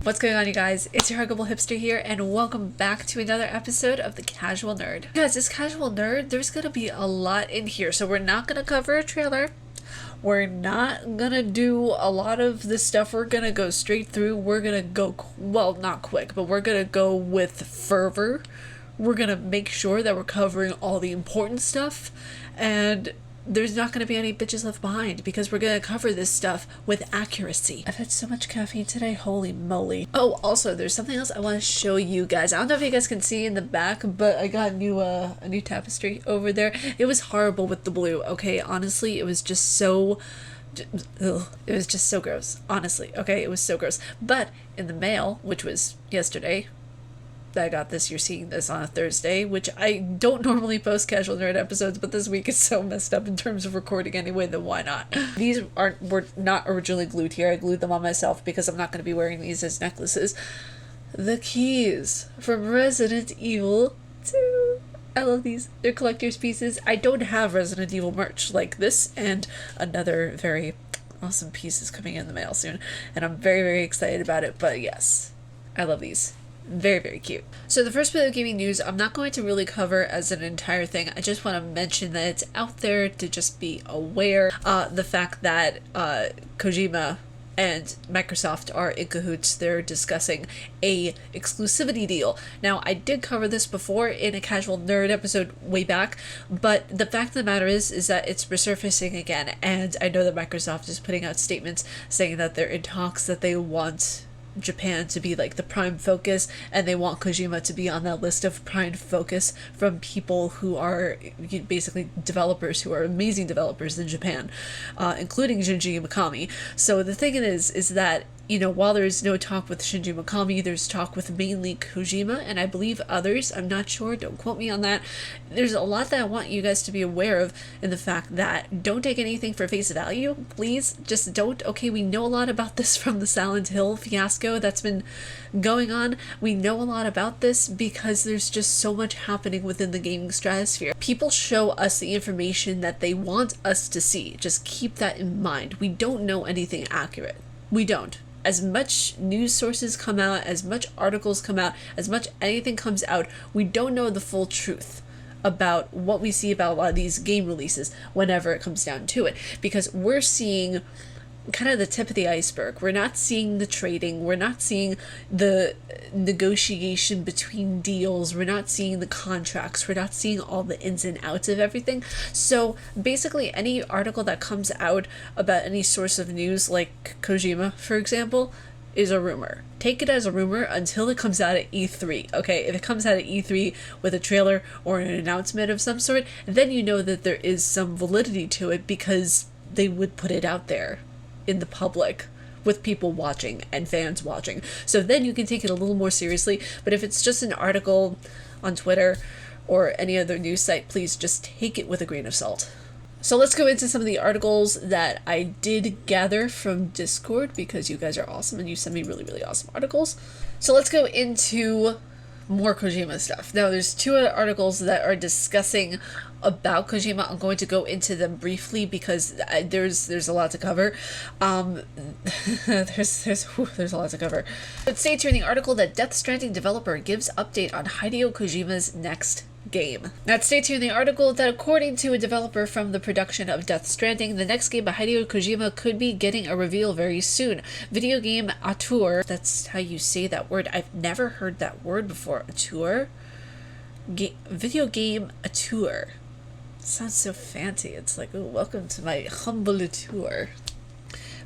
What's going on, you guys? It's your huggable hipster here, and welcome back to another episode of The Casual Nerd. Guys, this Casual Nerd, there's gonna be a lot in here, so we're not gonna cover a trailer. We're not gonna do a lot of the stuff. We're gonna go straight through. We're gonna go, well, not quick, but we're gonna go with fervor. We're gonna make sure that we're covering all the important stuff, and there's not going to be any bitches left behind because we're going to cover this stuff with accuracy. I've had so much caffeine today, holy moly. Oh, also, there's something else I want to show you guys. I don't know if you guys can see in the back, but I got a new tapestry over there. It was horrible with the blue, okay? Honestly, it was just so... Ugh. It was just so gross, honestly, okay? It was so gross. But in the mail, which was yesterday, I got this, you're seeing this on a Thursday, which I don't normally post Casual Nerd episodes, but this week is so messed up in terms of recording anyway, then why not? These were not originally glued here. I glued them on myself because I'm not going to be wearing these as necklaces. The keys from Resident Evil 2. I love these. They're collector's pieces. I don't have Resident Evil merch like this, and another very awesome piece is coming in the mail soon, and I'm very, very excited about it, but yes, I love these. Very, very cute. So the first bit of gaming news, I'm not going to really cover as an entire thing. I just want to mention that it's out there to just be aware. The fact that Kojima and Microsoft are in cahoots. They're discussing a exclusivity deal. Now, I did cover this before in a Casual Nerd episode way back, but the fact of the matter is that it's resurfacing again, and I know that Microsoft is putting out statements saying that they're in talks, that they want Japan to be like the prime focus, and they want Kojima to be on that list of prime focus from people who are basically developers who are amazing developers in Japan, including Shinji Mikami. So the thing is that, you know, while there's no talk with Shinji Mikami, there's talk with mainly Kojima, and I believe others, I'm not sure, don't quote me on that. There's a lot that I want you guys to be aware of, in the fact that don't take anything for face value, please, just don't. Okay, we know a lot about this from the Silent Hill fiasco that's been going on. We know a lot about this because there's just so much happening within the gaming stratosphere. People show us the information that they want us to see. Just keep that in mind. We don't know anything accurate. We don't. As much news sources come out, as much articles come out, as much anything comes out, we don't know the full truth about what we see about a lot of these game releases whenever it comes down to it. Because we're seeing kind of the tip of the iceberg. We're not seeing the trading. We're not seeing the negotiation between deals. We're not seeing the contracts. We're not seeing all the ins and outs of everything. So basically any article that comes out about any source of news, like Kojima, for example, is a rumor. Take it as a rumor until it comes out at E3. Okay, if it comes out at E3 with a trailer or an announcement of some sort, then you know that there is some validity to it because they would put it out there in the public with people watching and fans watching. So then you can take it a little more seriously. But if it's just an article on Twitter or any other news site, please just take it with a grain of salt. So let's go into some of the articles that I did gather from Discord, because you guys are awesome and you send me really, really awesome articles. So let's go into more Kojima stuff. Now, there's two other articles that are discussing about Kojima. I'm going to go into them briefly because there's a lot to cover. There's a lot to cover. But states here in the article that Death Stranding developer gives update on Hideo Kojima's next game. Now, it states here in the article that according to a developer from the production of Death Stranding, the next game by Hideo Kojima could be getting a reveal very soon. Video game auteur, that's how you say that word. I've never heard that word before. Auteur? Video game auteur. Sounds so fancy. It's like, oh, welcome to my humble tour.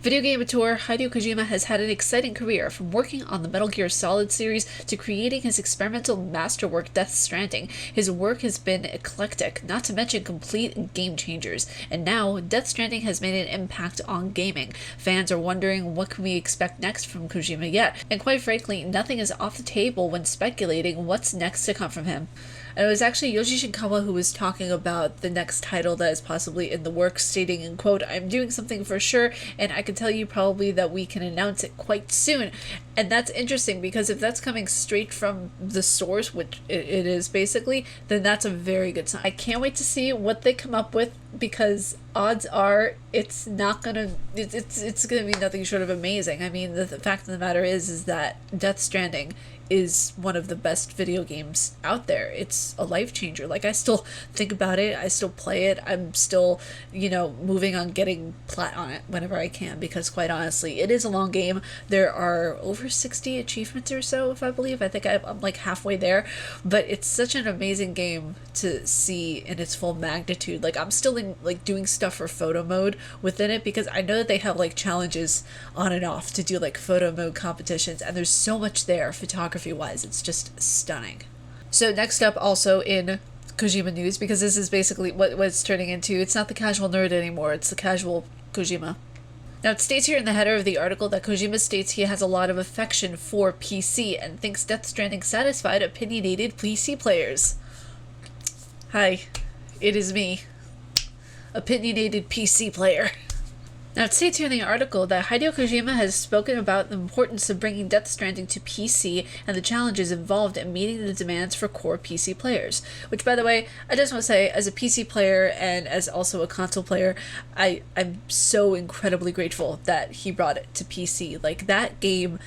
Video game auteur Hideo Kojima has had an exciting career, from working on the Metal Gear Solid series to creating his experimental masterwork Death Stranding. His work has been eclectic, not to mention complete game changers, and now Death Stranding has made an impact on gaming. Fans are wondering what can we expect next from Kojima yet, and quite frankly, nothing is off the table when speculating what's next to come from him. And it was actually Yoshi Shinkawa who was talking about the next title that is possibly in the works, stating, in quote, "I'm doing something for sure, and I can tell you probably that we can announce it quite soon." And that's interesting because if that's coming straight from the source, which it is basically, then that's a very good sign. I can't wait to see what they come up with, because odds are it's not gonna it's gonna be nothing short of amazing. I mean, the fact of the matter is that Death Stranding is one of the best video games out there. It's a life changer. Like, I still think about it, I still play it, I'm still, moving on getting plat on it whenever I can, because quite honestly, it is a long game. There are over 60 achievements or so, if I believe. I think I'm like halfway there, but it's such an amazing game to see in its full magnitude. Like, I'm still in like doing stuff for photo mode within it, because I know that they have like challenges on and off to do like photo mode competitions, and there's so much there photography wise. It's just stunning. So next up, also in Kojima news, because this is basically what it's turning into. It's not the casual nerd anymore, it's the casual Kojima. Now, it states here in the header of the article that Kojima states he has a lot of affection for PC and thinks Death Stranding satisfied opinionated PC players. Hi, it is me, opinionated PC player. Now, it states here in the article that Hideo Kojima has spoken about the importance of bringing Death Stranding to PC and the challenges involved in meeting the demands for core PC players. Which, by the way, I just want to say, as a PC player and as also a console player, I'm so incredibly grateful that he brought it to PC. Like, that game,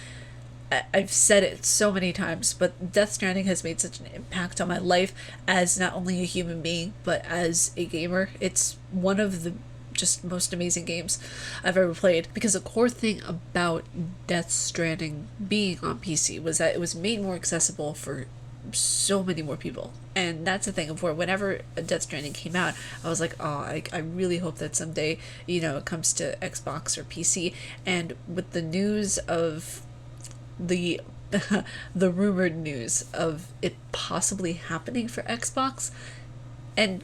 I've said it so many times, but Death Stranding has made such an impact on my life as not only a human being, but as a gamer. It's one of the just most amazing games I've ever played, because the core thing about Death Stranding being on PC was that it was made more accessible for so many more people. And that's the thing of where whenever Death Stranding came out, I was like, oh, I really hope that someday, it comes to Xbox or PC. And with the news of the the rumored news of it possibly happening for Xbox, and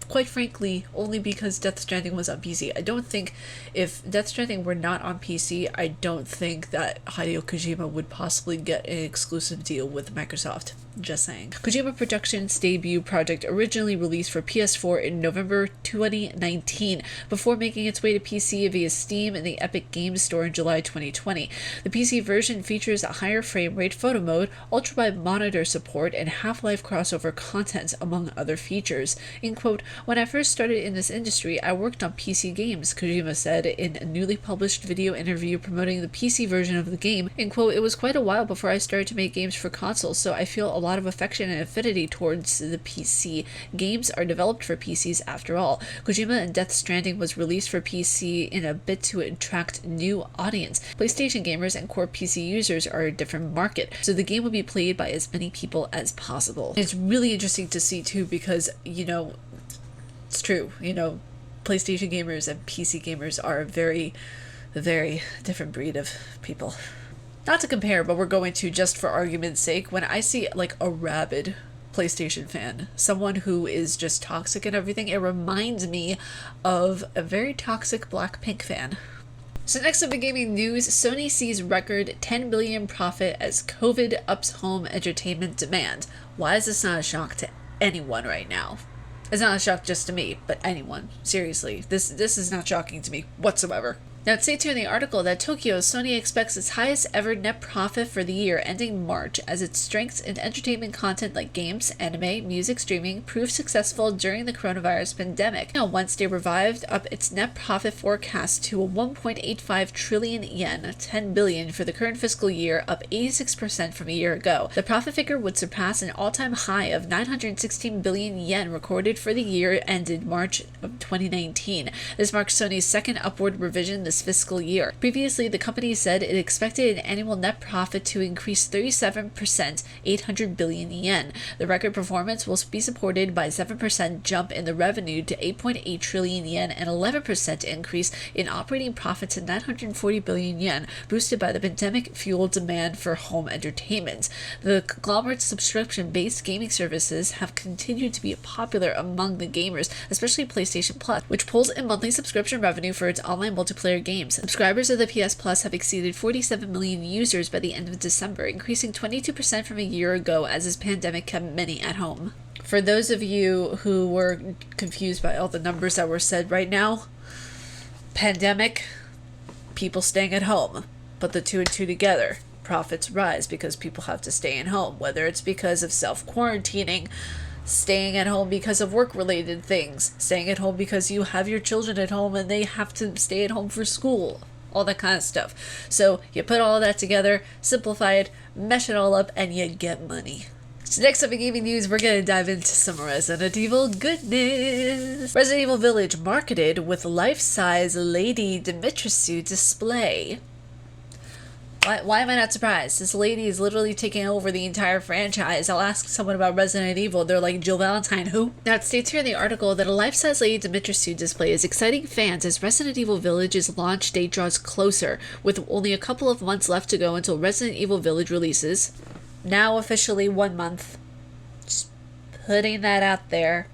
quite frankly, only because Death Stranding was on PC. I don't think if Death Stranding were not on PC, I don't think that Hideo Kojima would possibly get an exclusive deal with Microsoft. Just saying. Kojima Productions' debut project originally released for PS4 in November 2019, before making its way to PC via Steam and the Epic Games Store in July 2020. The PC version features a higher frame rate photo mode, ultra-wide monitor support, and Half-Life crossover content, among other features. In quote, "When I first started in this industry, I worked on PC games," Kojima said in a newly published video interview promoting the PC version of the game. In quote, "It was quite a while before I started to make games for consoles, so I feel a lot of affection and affinity towards the PC. Games are developed for PCs after all. Kojima and Death Stranding was released for PC in a bit to attract new audience. PlayStation gamers and core PC users are a different market, so the game will be played by as many people as possible." It's really interesting to see too, because, it's true, PlayStation gamers and PC gamers are a very, very different breed of people. Not to compare, but we're going to, just for argument's sake, when I see like a rabid PlayStation fan, someone who is just toxic and everything, it reminds me of a very toxic Blackpink fan. So next up in gaming news, Sony sees record 10 billion profit as COVID ups home entertainment demand. Why is this not a shock to anyone right now? It's not a shock just to me, but anyone. Seriously, this is not shocking to me whatsoever. Now, it states here in the article that Sony expects its highest ever net profit for the year ending March, as its strengths in entertainment content like games, anime, music streaming proved successful during the coronavirus pandemic. Now, Wednesday revived up its net profit forecast to 1.85 trillion yen, 10 billion for the current fiscal year, up 86% from a year ago. The profit figure would surpass an all-time high of 916 billion yen recorded for the year ended March of 2019. This marks Sony's second upward revision this fiscal year. Previously, the company said it expected an annual net profit to increase 37%, 800 billion yen. The record performance will be supported by a 7% jump in the revenue to 8.8 trillion yen and 11% increase in operating profit to 940 billion yen, boosted by the pandemic-fueled demand for home entertainment. The conglomerate's subscription-based gaming services have continued to be popular among the gamers, especially PlayStation Plus, which pulls in monthly subscription revenue for its online multiplayer games. Subscribers of the PS Plus have exceeded 47 million users by the end of December, increasing 22% from a year ago as this pandemic kept many at home. For those of you who were confused by all the numbers that were said right now, pandemic, people staying at home. Put the two and two together. profits rise because people have to stay at home, whether it's because of self-quarantining, staying at home because of work-related things, staying at home because you have your children at home and they have to stay at home for school, all that kind of stuff. So you put all that together, simplify it, mesh it all up, and you get money. So next up in gaming news, we're going to dive into some Resident Evil goodness. Resident Evil Village marketed with life-size Lady Dimitrescu display. Why am I not surprised? This lady is literally taking over the entire franchise. I'll ask someone about Resident Evil. They're like, Jill Valentine, who? Now, it states here in the article that a life-size Lady Dimitrescu display is exciting fans as Resident Evil Village's launch date draws closer, with only a couple of months left to go until Resident Evil Village releases. Now officially 1 month. Just putting that out there.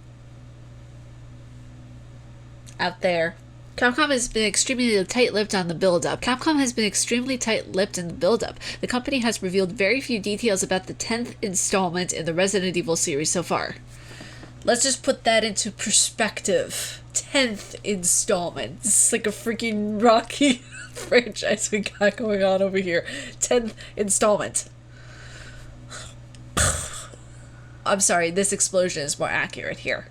Out there. Capcom has been extremely tight-lipped on the build-up. In the build-up. The company has revealed very few details about the 10th installment in the Resident Evil series so far. Let's just put that into perspective. 10th installment. This is like a freaking Rocky franchise we got going on over here. 10th installment. I'm sorry, this explosion is more accurate here.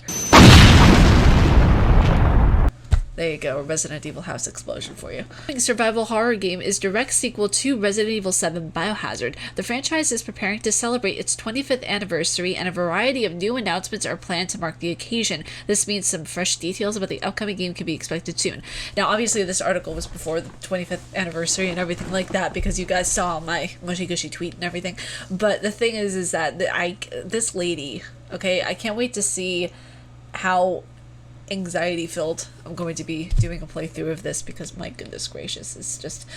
There you go, a Resident Evil house explosion for you. Survival horror game is direct sequel to Resident Evil 7 Biohazard. The franchise is preparing to celebrate its 25th anniversary, and a variety of new announcements are planned to mark the occasion. This means some fresh details about the upcoming game can be expected soon. Now, obviously, this article was before the 25th anniversary and everything like that, because you guys saw my mushy gushy tweet and everything. But the thing is that this lady, okay, I can't wait to see how anxiety filled I'm going to be doing a playthrough of this, because my goodness gracious, it's just,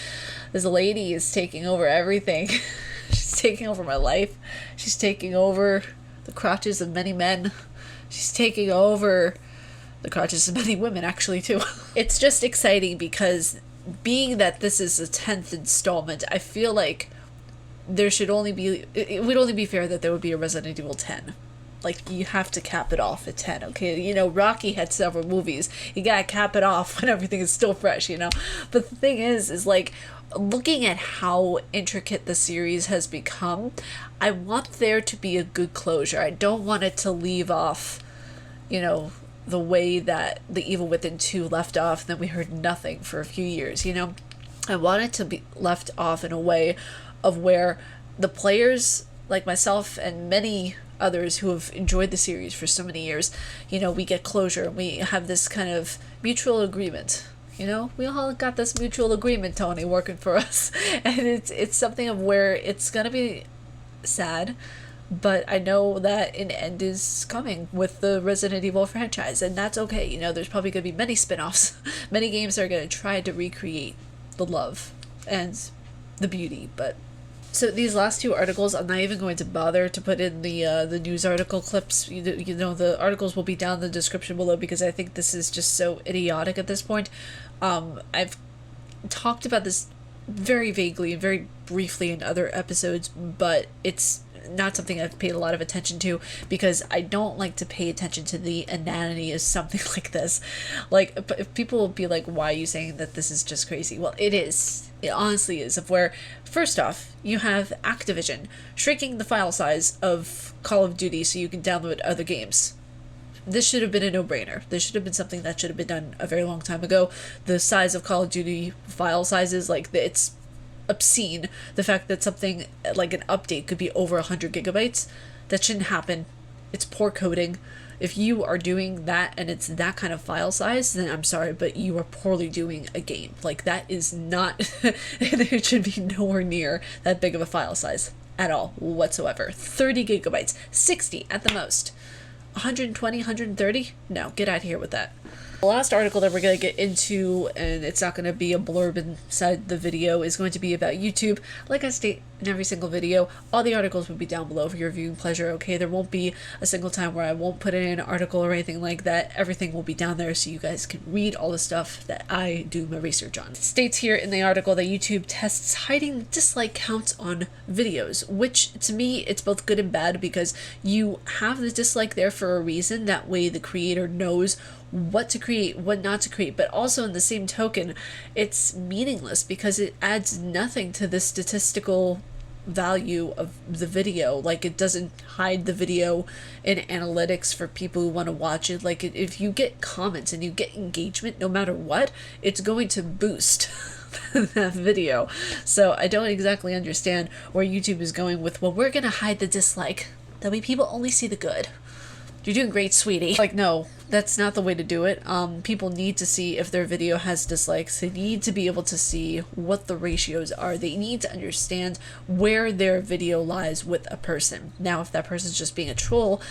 this lady is taking over everything. She's taking over my life. She's taking over the crotches of many men. She's taking over the crotches of many women, actually, too. It's just exciting because being that this is the 10th installment, I feel like there should only be, it would only be fair that there would be a Resident Evil 10. Like, you have to cap it off at 10, okay? You know, Rocky had several movies. You gotta cap it off when everything is still fresh, you know? But the thing is like, looking at how intricate the series has become, I want there to be a good closure. I don't want it to leave off, you know, the way that The Evil Within 2 left off, and then we heard nothing for a few years, you know? I want it to be left off in a way of where the players, like myself and many others who have enjoyed the series for so many years, you know, we get closure. We have this kind of mutual agreement. You know, we all got this mutual agreement, Tony, working for us. And it's something of where it's gonna be sad, but I know that an end is coming with the Resident Evil franchise, and that's okay. You know, there's probably gonna be many spin-offs. Many games are gonna try to recreate the love and the beauty, but so these last two articles, I'm not even going to bother to put in the news article clips. You know, the articles will be down in the description below, because I think this is just so idiotic at this point. I've talked about this very vaguely and very briefly in other episodes, but it's not something I've paid a lot of attention to, because I don't like to pay attention to the inanity of something like this. Like, if people will be like, why are you saying that this is just crazy? Well, it is. It honestly is. Of where, first off, you have Activision shrinking the file size of Call of Duty so you can download other games. This should have been a no-brainer. This should have been something that should have been done a very long time ago. The size of Call of Duty file sizes, like, it's obscene. The fact that something like an update could be over 100 gigabytes, that shouldn't happen. It's poor coding. If you are doing that and it's that kind of file size, then I'm sorry, but you are poorly doing a game. Like, that is not, it should be nowhere near that big of a file size at all whatsoever. 30 gigabytes, 60 at the most. 120, 130? No, get out of here with that. The last article that we're going to get into, and it's not going to be a blurb inside the video, is going to be about YouTube. Like I state in every single video, all the articles will be down below for your viewing pleasure, okay? There won't be a single time where I won't put in an article or anything like that. Everything will be down there so you guys can read all the stuff that I do my research on. It states here in the article that YouTube tests hiding dislike counts on videos, which to me, it's both good and bad, because you have the dislike there for a reason. That way the creator knows what to create, what not to create, but also in the same token, it's meaningless because it adds nothing to the statistical value of the video. Like, it doesn't hide the video in analytics for people who want to watch it. Like, if you get comments and you get engagement, no matter what, it's going to boost that video. So I don't exactly understand where YouTube is going with, well, we're gonna hide the dislike, that way people only see the good. You're doing great, sweetie. Like, no, that's not the way to do it. People need to see if their video has dislikes. They need to be able to see what the ratios are. They need to understand where their video lies with a person. Now, if that person's just being a troll,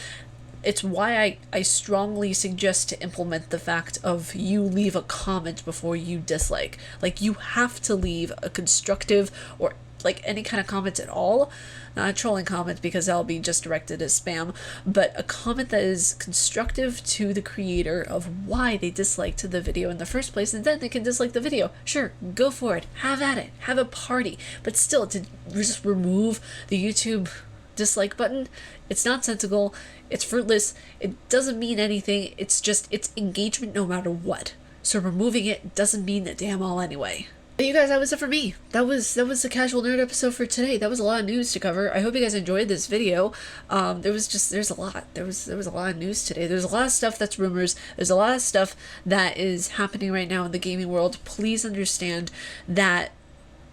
it's why I strongly suggest to implement the fact of you leave a comment before you dislike. Like, you have to leave a constructive or like any kind of comments at all, not a trolling comment because that'll be just directed as spam, but a comment that is constructive to the creator of why they disliked the video in the first place, and then they can dislike the video. Sure, go for it, have at it, have a party, but still, to just remove the YouTube dislike button, it's nonsensical, it's fruitless, it doesn't mean anything, it's engagement no matter what. So removing it doesn't mean a damn all anyway. But you guys, that was it for me. That was the Casual Nerd episode for today. That was a lot of news to cover. I hope you guys enjoyed this video. There's a lot. There was a lot of news today. There's a lot of stuff that's rumors. There's a lot of stuff that is happening right now in the gaming world. Please understand that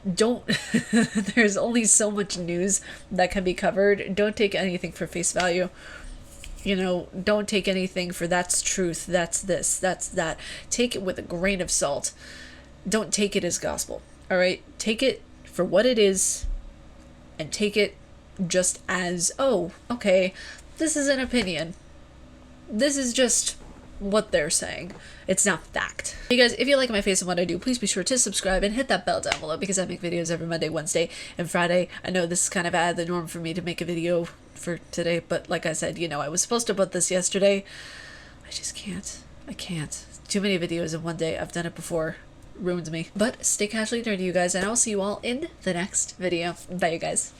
there's only so much news that can be covered. Don't take anything for face value. You know, don't take anything for that's truth, that's this, that's that. Take it with a grain of salt. Don't take it as gospel, all right? Take it for what it is, and take it just as, oh, okay, this is an opinion. This is just what they're saying. It's not fact. Hey guys, if you like my face and what I do, please be sure to subscribe and hit that bell down below, because I make videos every Monday, Wednesday, and Friday. I know this is kind of out of the norm for me to make a video for today, but like I said, you know, I was supposed to put this yesterday. I just can't. I can't. Too many videos in one day. I've done it before. Ruined me. But stay casually nerdy, you guys, and I'll see you all in the next video. Bye, you guys.